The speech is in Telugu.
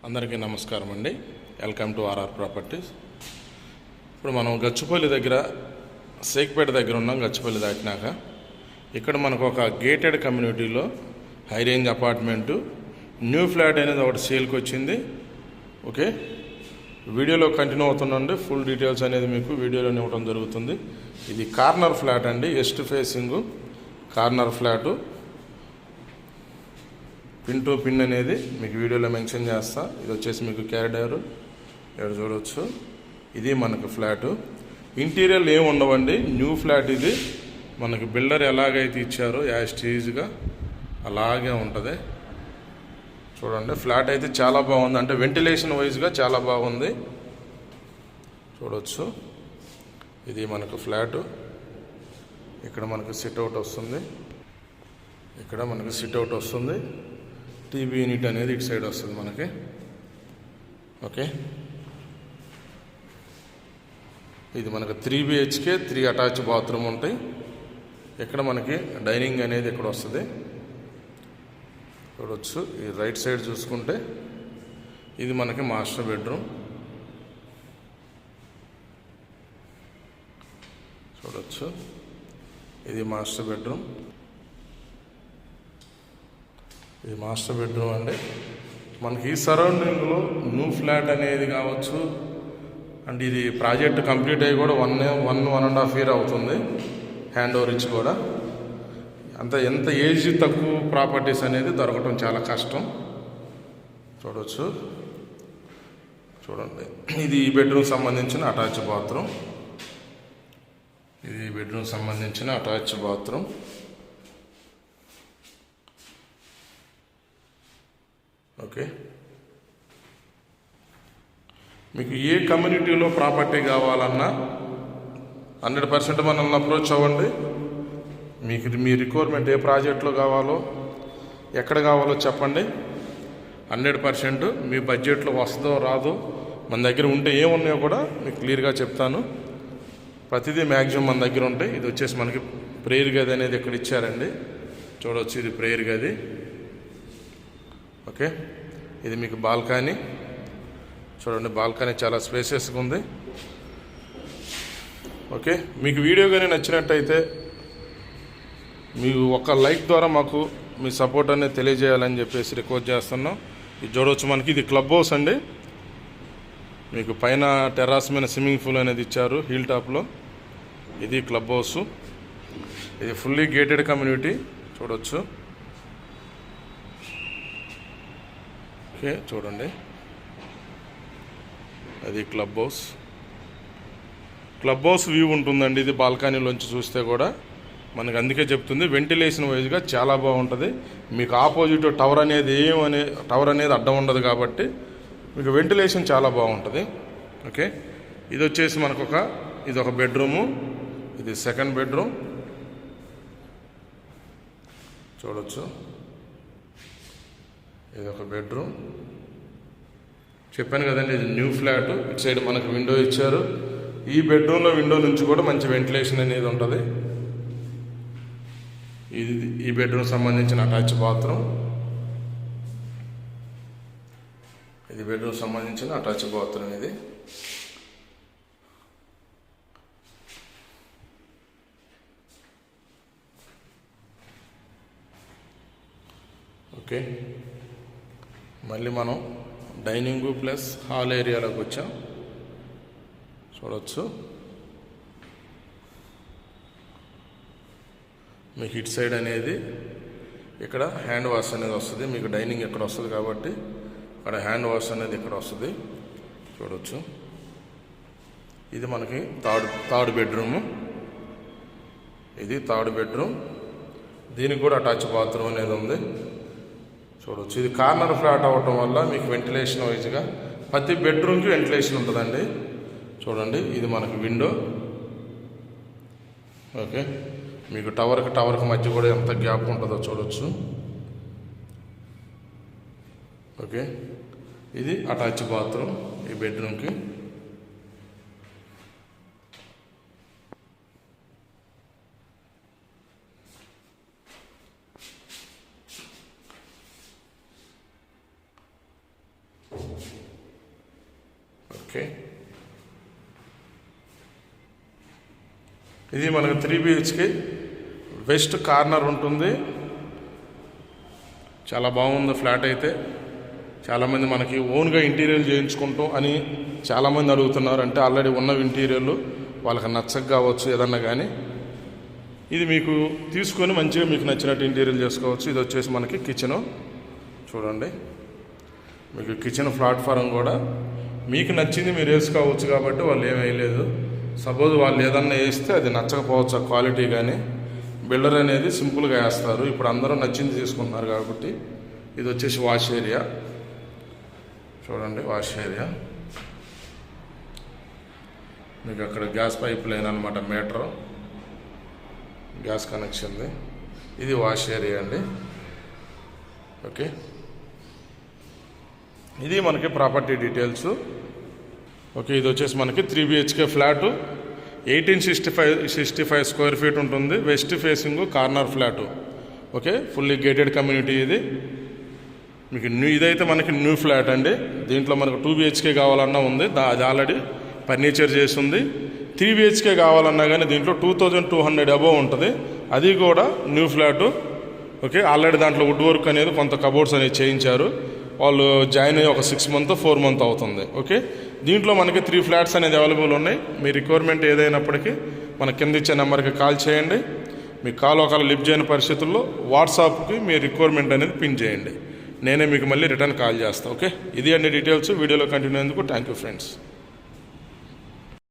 అందరికీ నమస్కారం అండి. Welcome to RR properties. ఇప్పుడు మనం గచ్చిపల్లి దగ్గర సేక్పేట దగ్గర ఉన్నాం. గచ్చిపల్లి దాటినాక ఇక్కడ మనకు ఒక గేటెడ్ కమ్యూనిటీలో high range apartment new flat అనేది ఒకటి సేల్కి వచ్చింది. ఓకే, వీడియోలో కంటిన్యూ అవుతుందండి. ఫుల్ డీటెయిల్స్ అనేది మీకు వీడియోలోనే ఇవ్వడం జరుగుతుంది. ఇది కార్నర్ ఫ్లాట్ అండి, west facing corner flat. Pin to pin అనేది మీకు వీడియోలో మెన్షన్ చేస్తా. ఇది వచ్చేసి మీకు క్యారిడార్ ఇక్కడ చూడవచ్చు. ఇది మనకు ఫ్లాటు. ఇంటీరియర్ ఏమి ఉండవండి, న్యూ ఫ్లాట్ ఇది. మనకి బిల్డర్ ఎలాగైతే ఇచ్చారో యాస్టీజ్గా అలాగే ఉంటుంది. చూడండి, ఫ్లాట్ అయితే చాలా బాగుంది, అంటే వెంటిలేషన్ వైజ్గా చాలా బాగుంది. చూడవచ్చు, ఇది మనకు ఫ్లాటు. ఇక్కడ మనకు సిట్అవుట్ వస్తుంది, ఇక్కడ మనకు సిట్అవుట్ వస్తుంది. టీవీ యూనిట్ అనేది ఇటు సైడ్ వస్తుంది మనకి. ఓకే, ఇది మనకు 3 BHK 3 అటాచ్ బాత్రూమ్ ఉంటాయి. ఇక్కడ మనకి డైనింగ్ అనేది ఇక్కడ వస్తుంది. చూడవచ్చు, ఈ రైట్ సైడ్ చూసుకుంటే ఇది మనకి మాస్టర్ బెడ్రూమ్. చూడవచ్చు, ఇది మాస్టర్ బెడ్రూమ్. ఇది మాస్టర్ బెడ్రూమ్ అండి. మనకి ఈ సరౌండింగ్లో న్యూ ఫ్లాట్ అనేది కావచ్చు. అంటే ఇది ప్రాజెక్ట్ కంప్లీట్ అయ్యి కూడా 1.5 year అవుతుంది. హ్యాండ్ ఓవర్ ఇచ్చి కూడా ఎంత ఏజ్ తక్కువ ప్రాపర్టీస్ అనేది దొరకటం చాలా కష్టం. చూడవచ్చు, చూడండి, ఇది ఈ బెడ్రూమ్ సంబంధించిన అటాచ్ బాత్రూమ్. ఇది బెడ్రూమ్ సంబంధించిన అటాచ్ బాత్రూమ్. ఓకే, మీకు ఏ కమ్యూనిటీలో ప్రాపర్టీ కావాలన్నా 100% మనల్ని అప్రోచ్ అవ్వండి. మీకు మీ రిక్వైర్మెంట్ ఏ ప్రాజెక్ట్లో కావాలో ఎక్కడ కావాలో చెప్పండి. 100% మీ బడ్జెట్లో వస్తుందో రాదో మన దగ్గర ఉంటే ఏమున్నాయో కూడా మీకు క్లియర్గా చెప్తాను. ప్రతిదీ మ్యాక్సిమం మన దగ్గర ఉంటాయి. ఇది వచ్చేసి మనకి ప్రేయర్ గది అనేది ఇక్కడ ఇచ్చారండి. చూడవచ్చు, ఇది ప్రేయర్ గది. ఓకే, ఇది మీకు బాల్కనీ. చూడండి, బాల్కనీ చాలా స్పేసెస్గా ఉంది. ఓకే, మీకు వీడియో కానీ నచ్చినట్టయితే మీకు ఒక లైక్ ద్వారా మాకు మీ సపోర్ట్ అనేది తెలియజేయాలని చెప్పేసి రిక్వెస్ట్ చేస్తున్నాం. ఇది చూడవచ్చు, మనకి ఇది క్లబ్ హౌస్ అండి. మీకు పైన టెర్రాస్ మీద స్విమ్మింగ్ పూల్ అనేది ఇచ్చారు హిల్ టాప్లో. ఇది క్లబ్ హౌస్. ఇది ఫుల్లీ గేటెడ్ కమ్యూనిటీ. చూడవచ్చు. ఓకే, చూడండి, అది club house. Club house view ఉంటుందండి ఇది బాల్కనీలోంచి చూస్తే కూడా. మనకు అందుకే చెప్తుంది, వెంటిలేషన్ వైజ్గా చాలా బాగుంటుంది. మీకు ఆపోజిట్ టవర్ అనేది అడ్డం ఉండదు కాబట్టి మీకు వెంటిలేషన్ చాలా బాగుంటుంది. ఓకే, ఇది వచ్చేసి మనకు ఇది ఒక బెడ్రూము. ఇది సెకండ్ బెడ్రూమ్. చూడవచ్చు, ఇది ఒక బెడ్రూమ్. చెప్పాను కదండి, ఇది న్యూ ఫ్లాట్. ఇటు సైడ్ మనకు విండో ఇచ్చారు. ఈ బెడ్రూమ్లో విండో నుంచి కూడా మంచి వెంటిలేషన్ అనేది ఉంటుంది. ఈ బెడ్రూమ్ సంబంధించిన అటాచ్ బాత్రూమ్. ఇది బెడ్రూమ్ సంబంధించిన అటాచ్ బాత్రూమ్. ఇది ఓకే, మళ్ళీ మనం డైనింగ్ ప్లస్ హాల్ ఏరియాలోకి వచ్చాం. చూడవచ్చు, మీకు ఇటు సైడ్ అనేది ఇక్కడ హ్యాండ్ వాష్ అనేది వస్తుంది. మీకు డైనింగ్ ఇక్కడ వస్తుంది కాబట్టి ఇక్కడ హ్యాండ్ వాష్ అనేది ఇక్కడ వస్తుంది. చూడవచ్చు, ఇది మనకి థర్డ్ బెడ్రూము. ఇది థర్డ్ బెడ్రూమ్. దీనికి కూడా అటాచ్ బాత్రూమ్ అనేది ఉంది. చూడవచ్చు, ఇది కార్నర్ ఫ్లాట్ అవ్వటం వల్ల మీకు వెంటిలేషన్ వైజ్గా ప్రతి బెడ్రూమ్కి వెంటిలేషన్ ఉంటుందండి. చూడండి, ఇది మనకి విండో. ఓకే, మీకు టవర్కి మధ్య కూడా ఎంత గ్యాప్ ఉంటుందో చూడవచ్చు. ఓకే, ఇది అటాచ్ బాత్రూమ్ ఈ బెడ్రూమ్కి. ఓకే, ఇది మనకు 3 BHK వెస్ట్ కార్నర్ ఉంటుంది. చాలా బాగుంది ఫ్లాట్ అయితే. చాలామంది మనకి ఓన్గా ఇంటీరియర్ చేయించుకుంటాం అని చాలామంది అడుగుతున్నారు. అంటే ఆల్రెడీ ఉన్న ఇంటీరియర్లు వాళ్ళకి నచ్చక కావచ్చు ఏదన్నా కానీ, ఇది మీకు తీసుకొని మంచిగా మీకు నచ్చినట్టు ఇంటీరియర్ చేసుకోవచ్చు. ఇది వచ్చేసి మనకి కిచెను చూడండి. మీకు కిచెన్ ప్లాట్ఫారం కూడా మీకు నచ్చింది మీరు వేసుకోవచ్చు కాబట్టి వాళ్ళు ఏం వేయలేదు. సపోజ్ వాళ్ళు ఏదన్నా వేస్తే అది నచ్చకపోవచ్చు ఆ క్వాలిటీ, కానీ బిల్డర్ అనేది సింపుల్గా వేస్తారు. ఇప్పుడు అందరూ నచ్చింది తీసుకుంటున్నారు కాబట్టి. ఇది వచ్చేసి వాష్ ఏరియా చూడండి. వాష్ ఏరియా మీకు అక్కడ గ్యాస్ పైప్ లైన్ అనమాట, మీటర్ గ్యాస్ కనెక్షన్ది. ఇది వాష్ ఏరియా అండి. ఓకే, ఇది మనకి ప్రాపర్టీ డీటెయిల్స్. ఓకే, ఇది వచ్చేసి మనకి 3 BHK ఫ్లాటు, 1865 స్క్వేర్ ఫీట్ ఉంటుంది. West facing corner flat. Okay, fully gated community ఇది. మీకు ఇదైతే మనకి న్యూ ఫ్లాట్ అండి. దీంట్లో మనకు 2 BHK కావాలన్నా ఉంది, అది ఆల్రెడీ ఫర్నిచర్ చేసి ఉంది. 3 BHK కావాలన్నా కానీ దీంట్లో 2200 అబోవ్ ఉంటుంది, అది కూడా న్యూ ఫ్లాటు. ఓకే, ఆల్రెడీ దాంట్లో వుడ్ వర్క్ అనేది కొంత కబోర్డ్స్ అనేది చేయించారు. వాళ్ళు జాయిన్ అయ్యి ఒక 6 months 4 months అవుతుంది. ఓకే, దీంట్లో మనకి 3 ఫ్లాట్స్ అనేది అవైలబుల్ ఉన్నాయి. మీ రిక్వైర్మెంట్ ఏదైనప్పటికీ మన కింద ఇచ్చే నెంబర్కి కాల్ చేయండి. మీ కాల్ ఒకవేళ లిఫ్ట్ చేయని పరిస్థితుల్లో వాట్సాప్కి మీ రిక్వైర్మెంట్ అనేది పిన్ చేయండి. నేనే మీకు మళ్ళీ రిటర్న్ కాల్ చేస్తాను. ఓకే, ఇది అన్ని డీటెయిల్స్. వీడియోలో కంటిన్యూ అయ్యేందుకు థ్యాంక్ యూ ఫ్రెండ్స్.